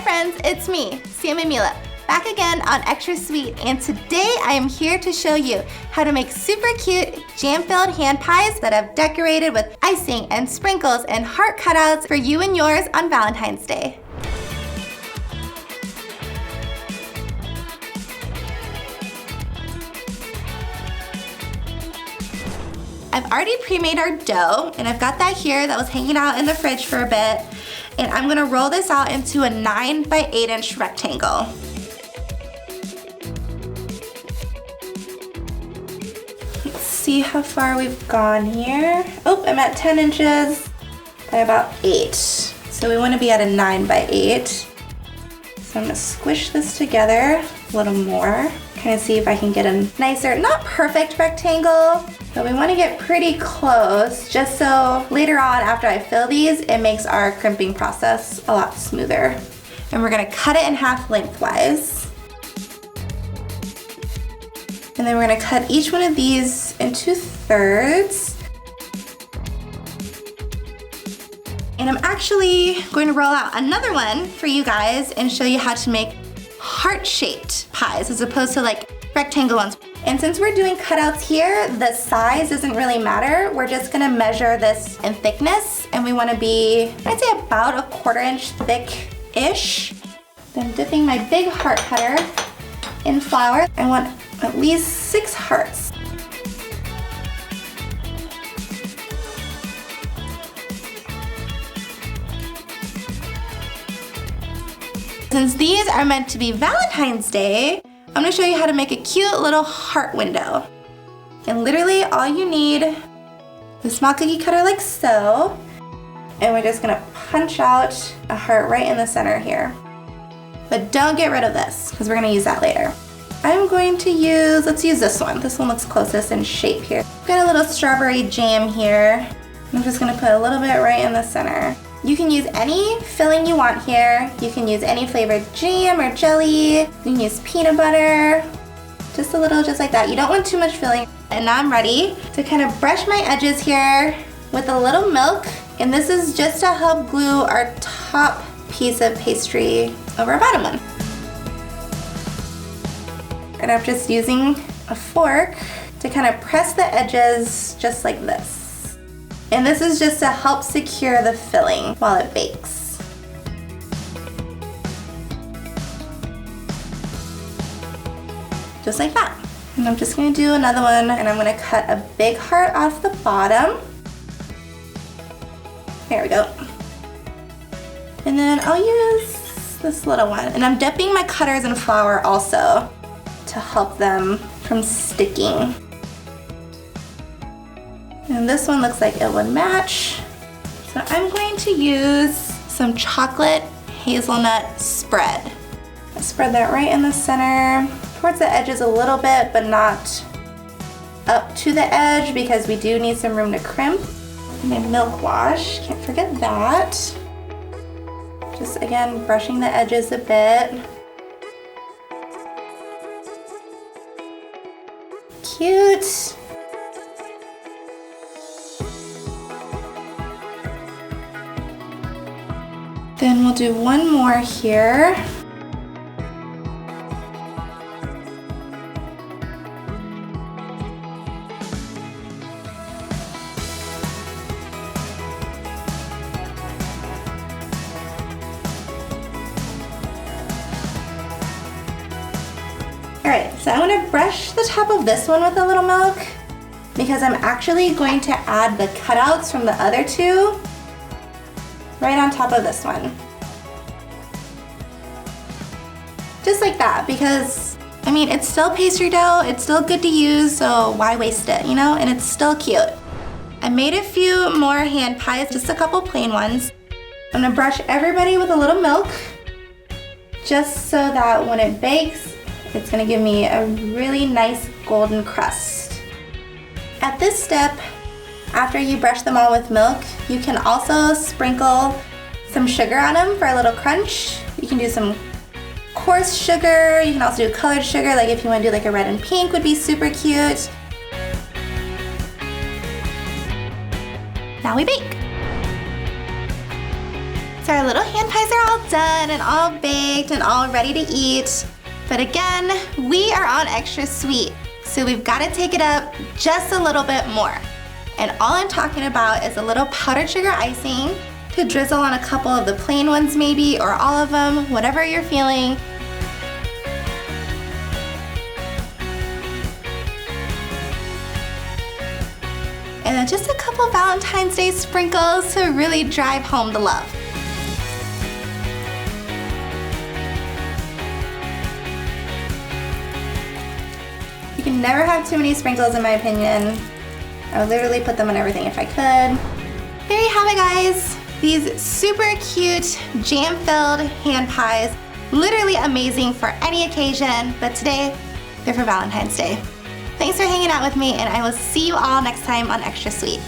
friends, it's me, Sammy Kila, back again on Extra Sweet, and today I am here to show you how to make super cute jam-filled hand pies that I've decorated with icing and sprinkles and heart cutouts for you and yours on Valentine's Day. I've already pre-made our dough, and I've got that here that was hanging out in the fridge for a bit. And I'm gonna roll this out into a 9 by 8 inch rectangle. Let's see how far we've gone here. Oh, I'm at 10 inches by about 8. So we wanna be at a 9 by 8. So I'm gonna squish this together a little more. Kind of see if I can get a nicer, not perfect rectangle, but we want to get pretty close just so later on after I fill these, it makes our crimping process a lot smoother. And we're going to cut it in half lengthwise. And then we're going to cut each one of these into thirds. And I'm actually going to roll out another one for you guys and show you how to make heart-shaped pies as opposed to like rectangle ones. And since we're doing cutouts here, the size doesn't really matter. We're just gonna measure this in thickness, and we wanna be, I'd say about a 1/4 inch thick-ish. Then dipping my big heart cutter in flour. I want at least 6 hearts. Since these are meant to be Valentine's Day, I'm gonna show you how to make a cute little heart window. And literally all you need is a small cookie cutter like so. And we're just gonna punch out a heart right in the center here. But don't get rid of this, because we're gonna use that later. I'm going to use, let's use this one. This one looks closest in shape here. Got a little strawberry jam here. I'm just gonna put a little bit right in the center. You can use any filling you want here. You can use any flavored jam or jelly. You can use peanut butter. Just a little, just like that. You don't want too much filling. And now I'm ready to kind of brush my edges here with a little milk. And this is just to help glue our top piece of pastry over our bottom one. And I'm just using a fork to kind of press the edges just like this. And this is just to help secure the filling while it bakes. Just like that. And I'm just gonna do another one, and I'm gonna cut a big heart off the bottom. There we go. And then I'll use this little one. And I'm dipping my cutters in flour also to help them from sticking. And this one looks like it would match. So I'm going to use some chocolate hazelnut spread. I spread that right in the center, towards the edges a little bit, but not up to the edge because we do need some room to crimp. And my milk wash, can't forget that. Just again, brushing the edges a bit. Cute. Then we'll do one more here. All right, so I want to brush the top of this one with a little milk because I'm actually going to add the cutouts from the other two right on top of this one. Just like that, because I mean, it's still pastry dough, it's still good to use, so why waste it, you know? And it's still cute. I made a few more hand pies, just a couple plain ones. I'm gonna brush everybody with a little milk, just so that when it bakes, it's gonna give me a really nice golden crust. At this step, after you brush them all with milk, you can also sprinkle some sugar on them for a little crunch. You can do some coarse sugar, you can also do colored sugar, like if you want to do like a red and pink would be super cute. Now we bake. So our little hand pies are all done and all baked and all ready to eat. But again, we are on extra sweet, so we've got to take it up just a little bit more. And all I'm talking about is a little powdered sugar icing to drizzle on a couple of the plain ones maybe, or all of them, whatever you're feeling. And then just a couple Valentine's Day sprinkles to really drive home the love. You can never have too many sprinkles in my opinion. I would literally put them on everything if I could. There you have it, guys. These super cute jam-filled hand pies. Literally amazing for any occasion, but today they're for Valentine's Day. Thanks for hanging out with me, and I will see you all next time on Extra Sweet.